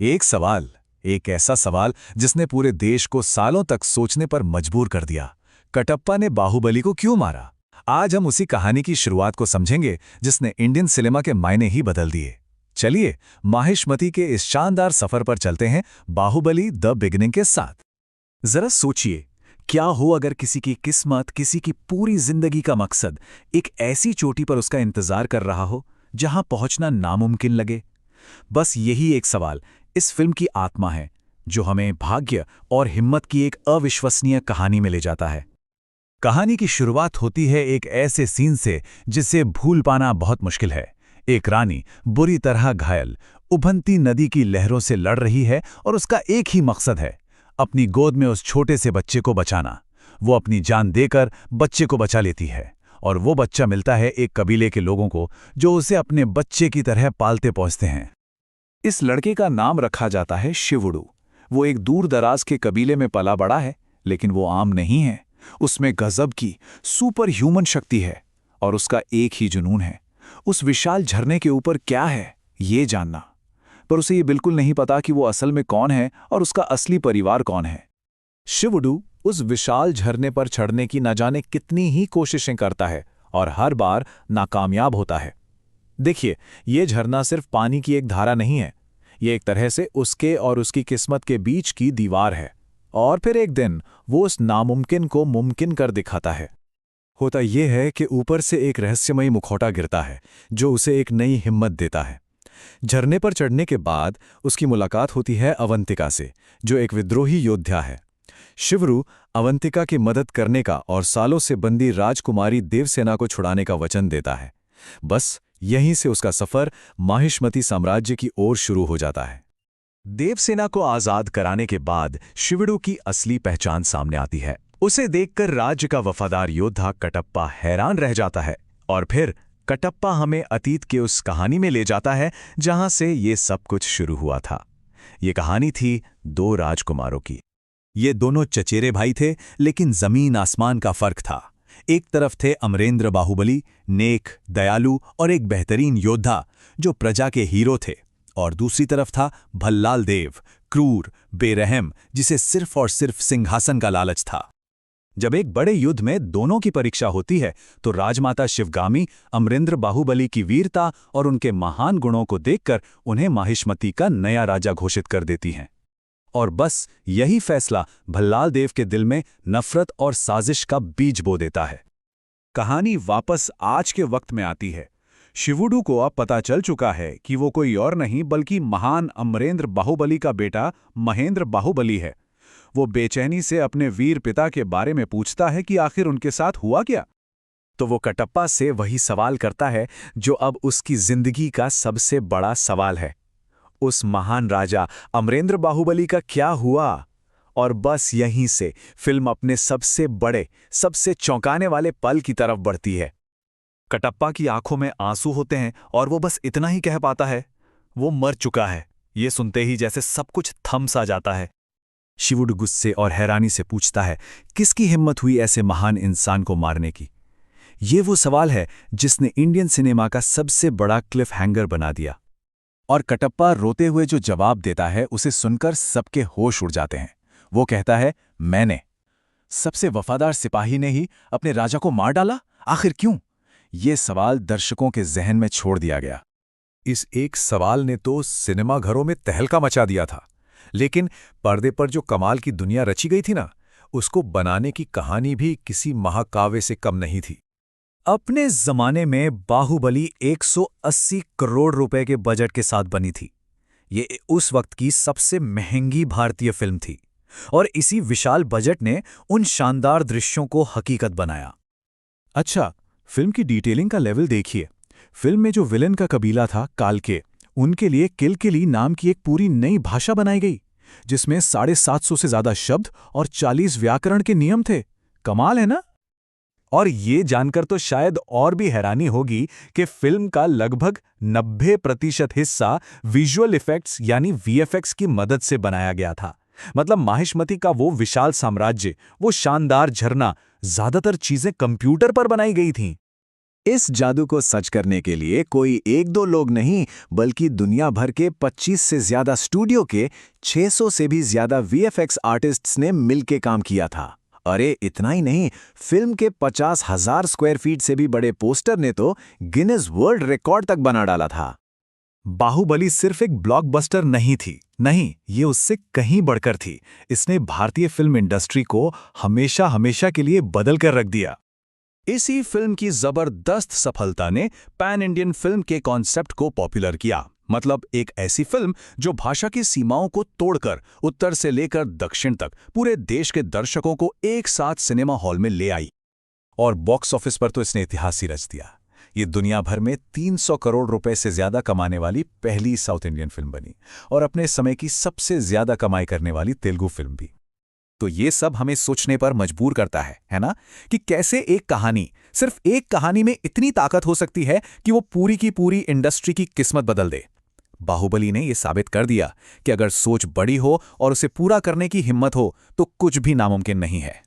एक सवाल, एक ऐसा सवाल जिसने पूरे देश को सालों तक सोचने पर मजबूर कर दिया। कटप्पा ने बाहुबली को क्यों मारा? आज हम उसी कहानी की शुरुआत को समझेंगे जिसने इंडियन सिनेमा के मायने ही बदल दिए। चलिए माहिष्मती के इस शानदार सफर पर चलते हैं, बाहुबली द बिगिनिंग के साथ। जरा सोचिए, क्या हो अगर किसी की किस्मत, किसी की पूरी जिंदगी का मकसद एक ऐसी चोटी पर उसका इंतजार कर रहा हो जहां पहुंचना नामुमकिन लगे। बस यही एक सवाल इस फिल्म की आत्मा है, जो हमें भाग्य और हिम्मत की एक अविश्वसनीय कहानी में ले जाता है। कहानी की शुरुआत होती है एक ऐसे सीन से जिसे भूल पाना बहुत मुश्किल है। एक रानी बुरी तरह घायल, उभरती नदी की लहरों से लड़ रही है और उसका एक ही मकसद है, अपनी गोद में उस छोटे से बच्चे को बचाना। वो अपनी जान देकर बच्चे को बचा लेती है और वो बच्चा मिलता है एक कबीले के लोगों को जो उसे अपने बच्चे की तरह पालते पहुंचते हैं। इस लड़के का नाम रखा जाता है शिवुडू। वो एक दूर दराज के कबीले में पला बड़ा है, लेकिन वो आम नहीं है। उसमें गजब की सुपर ह्यूमन शक्ति है और उसका एक ही जुनून है, उस विशाल झरने के ऊपर क्या है ये जानना। पर उसे ये बिल्कुल नहीं पता कि वो असल में कौन है और उसका असली परिवार कौन है। शिवुडू उस विशाल झरने पर चढ़ने की न जाने कितनी ही कोशिशें करता है और हर बार नाकामयाब होता है। देखिए, ये झरना सिर्फ पानी की एक धारा नहीं है, ये एक तरह से उसके और उसकी किस्मत के बीच की दीवार है। और फिर एक दिन वो उस नामुमकिन को मुमकिन कर दिखाता है। होता यह है कि ऊपर से एक रहस्यमयी मुखौटा गिरता है जो उसे एक नई हिम्मत देता है। झरने पर चढ़ने के बाद उसकी मुलाकात होती है अवंतिका से, जो एक विद्रोही योद्धा है। शिवरू अवंतिका की मदद करने का और सालों से बंदी राजकुमारी देवसेना को छुड़ाने का वचन देता है। बस यहीं से उसका सफर माहिष्मती साम्राज्य की ओर शुरू हो जाता है। देवसेना को आजाद कराने के बाद शिवुडू की असली पहचान सामने आती है। उसे देखकर राज्य का वफादार योद्धा कटप्पा हैरान रह जाता है। और फिर कटप्पा हमें अतीत के उस कहानी में ले जाता है जहां से ये सब कुछ शुरू हुआ था। ये कहानी थी दो राजकुमारों की। ये दोनों चचेरे भाई थे, लेकिन जमीन आसमान का फर्क था। एक तरफ थे अमरेंद्र बाहुबली, नेक, दयालु और एक बेहतरीन योद्धा जो प्रजा के हीरो थे, और दूसरी तरफ था भल्लाल देव, क्रूर, बेरहम, जिसे सिर्फ और सिर्फ सिंहासन का लालच था। जब एक बड़े युद्ध में दोनों की परीक्षा होती है तो राजमाता शिवगामी अमरेंद्र बाहुबली की वीरता और उनके महान गुणों को देखकर उन्हें माहिष्मती का नया राजा घोषित कर देती हैं। और बस यही फैसला भल्लाल देव के दिल में नफरत और साजिश का बीज बो देता है। कहानी वापस आज के वक्त में आती है। शिवुडू को अब पता चल चुका है कि वो कोई और नहीं बल्कि महान अमरेंद्र बाहुबली का बेटा महेंद्र बाहुबली है। वो बेचैनी से अपने वीर पिता के बारे में पूछता है कि आखिर उनके साथ हुआ क्या। तो वो कटप्पा से वही सवाल करता है जो अब उसकी जिंदगी का सबसे बड़ा सवाल है। उस महान राजा अमरेंद्र बाहुबली का क्या हुआ? और बस यहीं से फिल्म अपने सबसे बड़े, सबसे चौंकाने वाले पल की तरफ बढ़ती है। कटप्पा की आंखों में आंसू होते हैं और वो बस इतना ही कह पाता है, वो मर चुका है। ये सुनते ही जैसे सब कुछ थम सा जाता है। शिवुडू गुस्से और हैरानी से पूछता है, किसकी हिम्मत हुई ऐसे महान इंसान को मारने की? ये वो सवाल है जिसने इंडियन सिनेमा का सबसे बड़ा क्लिफ हैंगर बना दिया। और कटप्पा रोते हुए जो जवाब देता है उसे सुनकर सबके होश उड़ जाते हैं। वो कहता है, मैंने, सबसे वफादार सिपाही ने ही अपने राजा को मार डाला? आखिर क्यों? ये सवाल दर्शकों के जहन में छोड़ दिया गया। इस एक सवाल ने तो सिनेमा घरों में तहलका मचा दिया था, लेकिन पर्दे पर जो कमाल की दुनिया रची गई थी ना, उसको बनाने की कहानी भी किसी महाकाव्य से कम नहीं थी। अपने जमाने में बाहुबली 180 करोड़ रुपए के बजट के साथ बनी थी। ये उस वक्त की सबसे महंगी भारतीय फिल्म थी और इसी विशाल बजट ने उन शानदार दृश्यों को हकीकत बनाया। अच्छा, फिल्म की डिटेलिंग का लेवल देखिए। फिल्म में जो विलेन का कबीला था कालके, उनके लिए किलकिली नाम की एक पूरी नई भाषा बनाई गई, जिसमें 750 से ज्यादा शब्द और 40 व्याकरण के नियम थे। कमाल है ना? और ये जानकर तो शायद और भी हैरानी होगी कि फिल्म का लगभग 90% हिस्सा विजुअल इफेक्ट्स यानी वीएफएक्स की मदद से बनाया गया था। मतलब माहिष्मती का वो विशाल साम्राज्य, वो शानदार झरना, ज्यादातर चीजें कंप्यूटर पर बनाई गई थीं। इस जादू को सच करने के लिए कोई एक दो लोग नहीं, बल्कि दुनिया भर के 25 से ज्यादा स्टूडियो के 600 से भी ज्यादा वीएफएक्स आर्टिस्ट्स ने मिलकर काम किया था। अरे इतना ही नहीं, फिल्म के 50,000 स्क्वायर फीट से भी बड़े पोस्टर ने तो गिनेस वर्ल्ड रिकॉर्ड तक बना डाला था। बाहुबली सिर्फ एक ब्लॉकबस्टर नहीं थी, नहीं, ये उससे कहीं बढ़कर थी। इसने भारतीय फिल्म इंडस्ट्री को हमेशा हमेशा के लिए बदल कर रख दिया। इसी फिल्म की जबरदस्त सफलता ने पैन इंडियन फिल्म के कॉन्सेप्ट को पॉपुलर किया। मतलब एक ऐसी फिल्म जो भाषा की सीमाओं को तोड़कर उत्तर से लेकर दक्षिण तक पूरे देश के दर्शकों को एक साथ सिनेमा हॉल में ले आई। और बॉक्स ऑफिस पर तो इसने इतिहास ही रच दिया। ये दुनिया भर में 300 करोड़ रुपए से ज्यादा कमाने वाली पहली साउथ इंडियन फिल्म बनी और अपने समय की सबसे ज्यादा कमाई करने वाली तेलुगु फिल्म भी। तो ये सब हमें सोचने पर मजबूर करता है ना, कि कैसे एक कहानी, सिर्फ एक कहानी में इतनी ताकत हो सकती है कि वो पूरी की पूरी इंडस्ट्री की किस्मत बदल दे। बाहुबली ने यह साबित कर दिया कि अगर सोच बड़ी हो और उसे पूरा करने की हिम्मत हो तो कुछ भी नामुमकिन नहीं है।